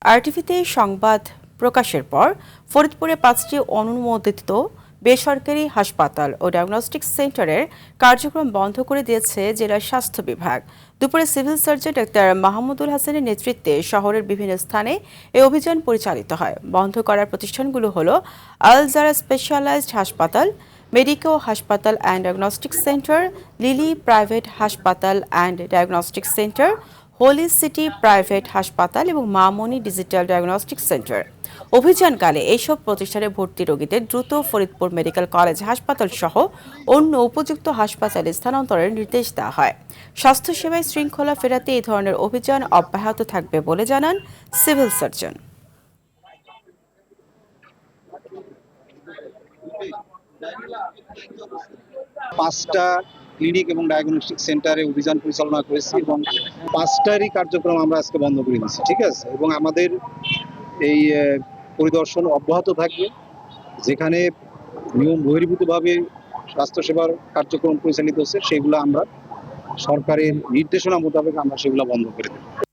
আরটিভিতে সংবাদ প্রকাশের পর ফরিদপুরে ৫টি অনুমোদিত বেসরকারি হাসপাতাল ও ডায়াগনস্টিক সেন্টারের কার্যক্রম বন্ধ করে দিয়েছে জেলা স্বাস্থ্য বিভাগ। দুপুরে সিভিল সার্জন ডাক্তার মাহমুদুল হাসানের নেতৃত্বে শহরের বিভিন্ন স্থানে এই অভিযান পরিচালিত হয়। বন্ধ করার প্রতিষ্ঠানগুলো হলো আল জারা স্পেশালাইজড হাসপাতাল, মেডিকো হাসপাতাল and diagnostic centre, Lily private হাসপাতাল and diagnostic centre, Holy City private হাসপাতাল এবং মামনি ডিজিটাল ডায়াগনস্টিক সেন্টার। অভিযানকালে এইসব প্রতিষ্ঠানে ভর্তি রোগীদের দ্রুত ফরিদপুর মেডিকেল কলেজ হাসপাতাল সহ অন্য উপযুক্ত হাসপাতালে স্থানান্তরের নির্দেশ দেওয়া হয়। স্বাস্থ্যসেবায় শৃঙ্খলা ফেরাতে এই ধরনের অভিযান অব্যাহত থাকবে বলে জানান সিভিল সার্জন। পাঁচটা ক্লিনিক এবং ডায়াগনস্টিক সেন্টারে অভিযান পরিচালনা করেছি এবং পাঁচটারই কার্যক্রম আমরা আজকে বন্ধ করে দিচ্ছি, ঠিক আছে। এবং আমাদের এই পরিদর্শন অব্যাহত থাকবে। যেখানে নিয়ম বহির্ভূতভাবে স্বাস্থ্যসেবার কার্যক্রম পরিচালিত হচ্ছে সেগুলো আমরা সরকারের নির্দেশনা মোতাবেক আমরা সেগুলো বন্ধ করে দেব।